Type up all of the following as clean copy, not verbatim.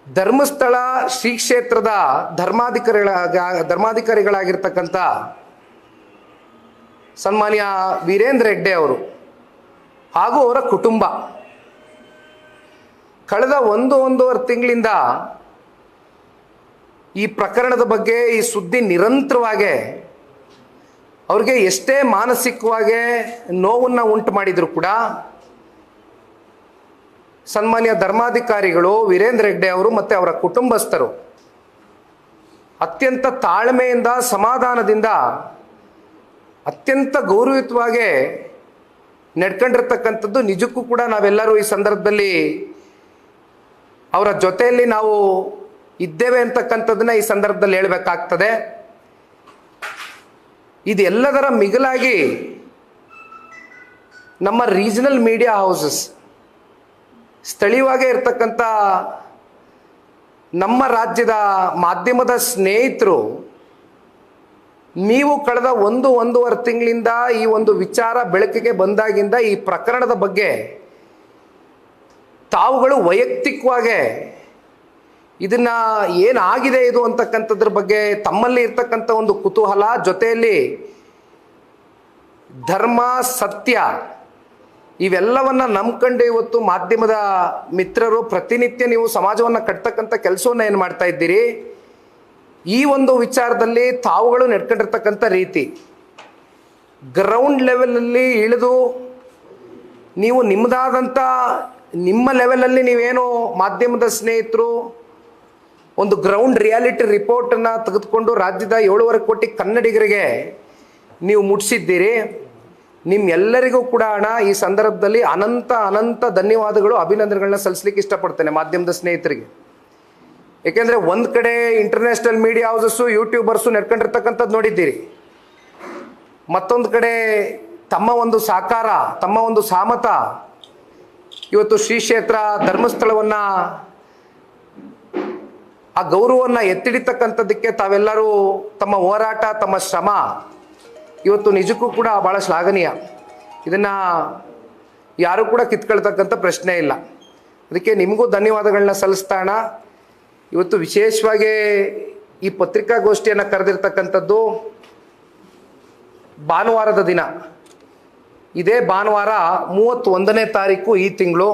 ಧರ್ಮಸ್ಥಳ ಶ್ರೀ ಕ್ಷೇತ್ರದ ಧರ್ಮಾಧಿಕಾರಿಗಳಾಗಿರ್ತಕ್ಕಂಥ ಸನ್ಮಾನ್ಯ ವೀರೇಂದ್ರ ಹೆಗ್ಡೆ ಅವರು ಹಾಗೂ ಅವರ ಕುಟುಂಬ ಕಳೆದ ಒಂದೂವರೆ ತಿಂಗಳಿಂದ ಈ ಪ್ರಕರಣದ ಬಗ್ಗೆ ಈ ಸುದ್ದಿ ನಿರಂತರವಾಗಿ ಅವ್ರಿಗೆ ಎಷ್ಟೇ ಮಾನಸಿಕವಾಗಿ ನೋವನ್ನು ಉಂಟು ಮಾಡಿದ್ರು ಕೂಡ ಸನ್ಮಾನ್ಯ ಧರ್ಮಾಧಿಕಾರಿಗಳು ವೀರೇಂದ್ರ ಹೆಗ್ಡೆ ಅವರು ಮತ್ತು ಅವರ ಕುಟುಂಬಸ್ಥರು ಅತ್ಯಂತ ತಾಳ್ಮೆಯಿಂದ ಸಮಾಧಾನದಿಂದ ಅತ್ಯಂತ ಗೌರವಯುತವಾಗಿ ನಡ್ಕೊಂಡಿರ್ತಕ್ಕಂಥದ್ದು ನಿಜಕ್ಕೂ ಕೂಡ ನಾವೆಲ್ಲರೂ ಈ ಸಂದರ್ಭದಲ್ಲಿ ಅವರ ಜೊತೆಯಲ್ಲಿ ನಾವು ಇದ್ದೇವೆ ಅಂತಕ್ಕಂಥದ್ದನ್ನ ಈ ಸಂದರ್ಭದಲ್ಲಿ ಹೇಳಬೇಕಾಗ್ತದೆ. ಇದೆಲ್ಲದರ ಮಿಗಿಲಾಗಿ ನಮ್ಮ ರೀಜನಲ್ ಮೀಡಿಯಾ ಹೌಸಸ್, ಸ್ಥಳೀಯವಾಗೇ ಇರ್ತಕ್ಕಂಥ ನಮ್ಮ ರಾಜ್ಯದ ಮಾಧ್ಯಮದ ಸ್ನೇಹಿತರು, ನೀವು ಕಳೆದ ಒಂದೂವರೆ ತಿಂಗಳಿಂದ ಈ ಒಂದು ವಿಚಾರ ಬೆಳಕಿಗೆ ಬಂದಾಗಿಂದ ಈ ಪ್ರಕರಣದ ಬಗ್ಗೆ ತಾವುಗಳು ವೈಯಕ್ತಿಕವಾಗಿ ಇದನ್ನ ಏನಾಗಿದೆ ಇದು ಅಂತಕ್ಕಂಥದ್ರ ಬಗ್ಗೆ ತಮ್ಮಲ್ಲಿ ಇರ್ತಕ್ಕಂಥ ಒಂದು ಕುತೂಹಲ, ಜೊತೆಯಲ್ಲಿ ಧರ್ಮ ಸತ್ಯ ಇವೆಲ್ಲವನ್ನ ನಂಬ್ಕೊಂಡು ಇವತ್ತು ಮಾಧ್ಯಮದ ಮಿತ್ರರು ಪ್ರತಿನಿತ್ಯ ನೀವು ಸಮಾಜವನ್ನು ಕಟ್ತಕ್ಕಂಥ ಕೆಲಸವನ್ನು ಏನು ಮಾಡ್ತಾ ಇದ್ದೀರಿ, ಈ ಒಂದು ವಿಚಾರದಲ್ಲಿ ತಾವುಗಳು ನಡ್ಕೊಂಡಿರ್ತಕ್ಕಂಥ ರೀತಿ ಗ್ರೌಂಡ್ ಲೆವೆಲಲ್ಲಿ ಇಳಿದು ನೀವು ನಿಮ್ಮದಾದಂಥ ನಿಮ್ಮ ಲೆವೆಲಲ್ಲಿ ನೀವೇನು ಮಾಧ್ಯಮದ ಸ್ನೇಹಿತರು ಒಂದು ಗ್ರೌಂಡ್ ರಿಯಾಲಿಟಿ ರಿಪೋರ್ಟನ್ನು ತೆಗೆದುಕೊಂಡು ರಾಜ್ಯದ 7.5 ಕೋಟಿ ಕನ್ನಡಿಗರಿಗೆ ನೀವು ಮುಟ್ಟಿಸಿದ್ದೀರಿ. ನಿಮ್ಮೆಲ್ಲರಿಗೂ ಕೂಡ ಈ ಸಂದರ್ಭದಲ್ಲಿ ಅನಂತ ಧನ್ಯವಾದಗಳು, ಅಭಿನಂದನೆಗಳನ್ನ ಸಲ್ಲಿಸಲಿಕ್ಕೆ ಇಷ್ಟಪಡ್ತೇನೆ ಮಾಧ್ಯಮದ ಸ್ನೇಹಿತರಿಗೆ. ಏಕೆಂದರೆ ಒಂದು ಕಡೆ ಇಂಟರ್ನ್ಯಾಷನಲ್ ಮೀಡಿಯಾ ಹೌಸಸ್ಸು ಯೂಟ್ಯೂಬರ್ಸು ನಡ್ಕೊಂಡಿರ್ತಕ್ಕಂಥದ್ದು ನೋಡಿದ್ದೀರಿ, ಮತ್ತೊಂದು ಕಡೆ ತಮ್ಮ ಒಂದು ಸಾಕಾರ, ತಮ್ಮ ಒಂದು ಸಾಮತ ಇವತ್ತು ಶ್ರೀ ಕ್ಷೇತ್ರ ಧರ್ಮಸ್ಥಳವನ್ನು ಆ ಗೌರವವನ್ನು ಎತ್ತಿಡಿತಕ್ಕಂಥದ್ದಕ್ಕೆ ತಾವೆಲ್ಲರೂ ತಮ್ಮ ಹೋರಾಟ, ತಮ್ಮ ಶ್ರಮ ಇವತ್ತು ನಿಜಕ್ಕೂ ಕೂಡ ಭಾಳ ಶ್ಲಾಘನೀಯ. ಇದನ್ನು ಯಾರೂ ಕೂಡ ಕಿತ್ಕೊಳ್ತಕ್ಕಂಥ ಪ್ರಶ್ನೆ ಇಲ್ಲ. ಅದಕ್ಕೆ ನಿಮಗೂ ಧನ್ಯವಾದಗಳನ್ನ ಸಲ್ಲಿಸ್ತಾಣ. ಇವತ್ತು ವಿಶೇಷವಾಗಿ ಈ ಪತ್ರಿಕಾಗೋಷ್ಠಿಯನ್ನು ಕರೆದಿರ್ತಕ್ಕಂಥದ್ದು ಭಾನುವಾರದ ದಿನ, ಇದೇ ಭಾನುವಾರ 31ನೇ ತಾರೀಕು ಈ ತಿಂಗಳು.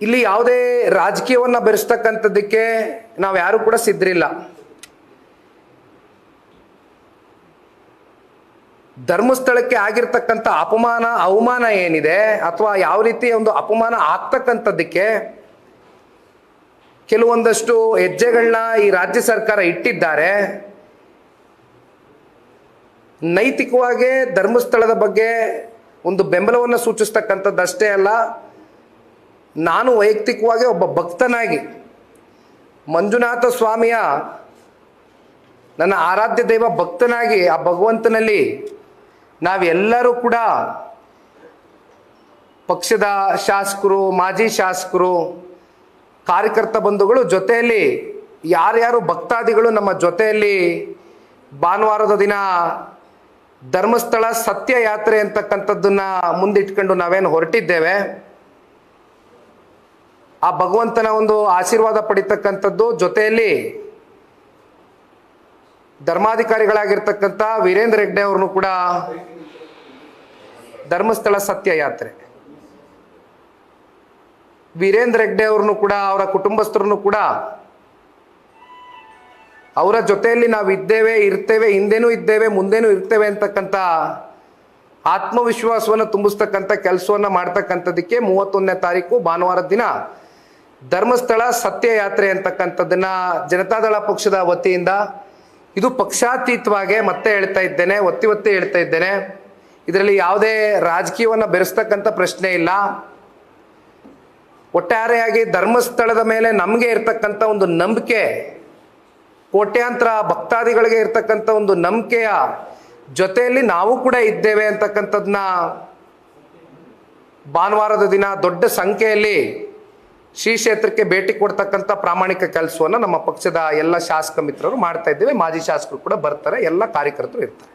ಇಲ್ಲಿ ಯಾವುದೇ ರಾಜಕೀಯವನ್ನು ಬೆರೆಸ್ತಕ್ಕಂಥದ್ದಕ್ಕೆ ನಾವು ಯಾರು ಕೂಡ ಸಿದ್ಧರಿಲ್ಲ. ಧರ್ಮಸ್ಥಳಕ್ಕೆ ಆಗಿರ್ತಕ್ಕಂಥ ಅವಮಾನ ಏನಿದೆ, ಅಥವಾ ಯಾವ ರೀತಿ ಒಂದು ಅಪಮಾನ ಆಗ್ತಕ್ಕಂಥದ್ದಕ್ಕೆ ಕೆಲವೊಂದಷ್ಟು ಹೆಜ್ಜೆಗಳನ್ನ ಈ ರಾಜ್ಯ ಸರ್ಕಾರ ಇಟ್ಟಿದ್ದಾರೆ. ನೈತಿಕವಾಗಿ ಧರ್ಮಸ್ಥಳದ ಬಗ್ಗೆ ಒಂದು ಬೆಂಬಲವನ್ನು ಸೂಚಿಸ್ತಕ್ಕಂಥದ್ದಷ್ಟೇ ಅಲ್ಲ, ನಾನು ವೈಯಕ್ತಿಕವಾಗಿ ಒಬ್ಬ ಭಕ್ತನಾಗಿ ಮಂಜುನಾಥ ಸ್ವಾಮಿಯ ನನ್ನ ಆರಾಧ್ಯ ದೈವ ಭಕ್ತನಾಗಿ ಆ ಭಗವಂತನಲ್ಲಿ ನಾವೆಲ್ಲರೂ ಕೂಡ ಪಕ್ಷದ ಶಾಸಕರು, ಮಾಜಿ ಶಾಸಕರು, ಕಾರ್ಯಕರ್ತ ಬಂಧುಗಳು ಜೊತೆಯಲ್ಲಿ ಯಾರ್ಯಾರು ಭಕ್ತಾದಿಗಳು ನಮ್ಮ ಜೊತೆಯಲ್ಲಿ ಭಾನುವಾರದ ದಿನ ಧರ್ಮಸ್ಥಳ ಸತ್ಯ ಯಾತ್ರೆ ಅಂತಕ್ಕಂಥದ್ದನ್ನ ಮುಂದಿಟ್ಕೊಂಡು ನಾವೇನು ಹೊರಟಿದ್ದೇವೆ, ಆ ಭಗವಂತನ ಒಂದು ಆಶೀರ್ವಾದ ಪಡಿತಕ್ಕಂಥದ್ದು, ಜೊತೆಯಲ್ಲಿ ಧರ್ಮಾಧಿಕಾರಿಗಳಾಗಿರ್ತಕ್ಕಂಥ ವೀರೇಂದ್ರ ಹೆಗ್ಡೆ ಅವ್ರನ್ನು ಕೂಡ ಧರ್ಮಸ್ಥಳ ಸತ್ಯ ಯಾತ್ರೆ, ವೀರೇಂದ್ರ ಹೆಗ್ಡೆ ಅವ್ರನ್ನು ಕೂಡ ಅವರ ಕುಟುಂಬಸ್ಥರನ್ನು ಕೂಡ ಅವರ ಜೊತೆಯಲ್ಲಿ ನಾವು ಇದ್ದೇವೆ, ಇರ್ತೇವೆ, ಹಿಂದೆನೂ ಇದ್ದೇವೆ, ಮುಂದೇನೂ ಇರ್ತೇವೆ ಅಂತಕ್ಕಂಥ ಆತ್ಮವಿಶ್ವಾಸವನ್ನು ತುಂಬಿಸ್ತಕ್ಕಂಥ ಕೆಲಸವನ್ನು ಮಾಡ್ತಕ್ಕಂಥದ್ದಕ್ಕೆ 31ನೇ ತಾರೀಕು ಭಾನುವಾರದ ದಿನ ಧರ್ಮಸ್ಥಳ ಸತ್ಯ ಯಾತ್ರೆ ಅಂತಕ್ಕಂಥದ್ದನ್ನ ಜನತಾದಳ ಪಕ್ಷದ ವತಿಯಿಂದ, ಇದು ಪಕ್ಷಾತೀತವಾಗಿ ಮತ್ತೆ ಹೇಳ್ತಾ ಇದ್ದೇನೆ, ಒತ್ತಿ ಹೇಳ್ತಾ ಇದ್ದೇನೆ, ಇದರಲ್ಲಿ ಯಾವುದೇ ರಾಜಕೀಯವನ್ನು ಬೆರೆಸ್ತಕ್ಕಂಥ ಪ್ರಶ್ನೆ ಇಲ್ಲ. ಒಟ್ಟಾರೆಯಾಗಿ ಧರ್ಮಸ್ಥಳದ ಮೇಲೆ ನಮಗೆ ಇರ್ತಕ್ಕಂಥ ಒಂದು ನಂಬಿಕೆ, ಕೋಟ್ಯಾಂತರ ಭಕ್ತಾದಿಗಳಿಗೆ ಇರ್ತಕ್ಕಂಥ ಒಂದು ನಂಬಿಕೆಯ ಜೊತೆಯಲ್ಲಿ ನಾವು ಕೂಡ ಇದ್ದೇವೆ ಅಂತಕ್ಕಂಥದ್ದನ್ನ ಭಾನುವಾರದ ದಿನ ದೊಡ್ಡ ಸಂಖ್ಯೆಯಲ್ಲಿ ಶ್ರೀ ಕ್ಷೇತ್ರಕ್ಕೆ ಭೇಟಿ ಕೊಡ್ತಕ್ಕಂಥ ಪ್ರಾಮಾಣಿಕ ಕೆಲಸವನ್ನು ನಮ್ಮ ಪಕ್ಷದ ಎಲ್ಲ ಶಾಸಕ ಮಿತ್ರರು ಮಾಡ್ತಾ ಇದ್ದೇವೆ. ಮಾಜಿ ಶಾಸಕರು ಕೂಡ ಬರ್ತಾರೆ, ಎಲ್ಲ ಕಾರ್ಯಕರ್ತರು ಇರ್ತಾರೆ.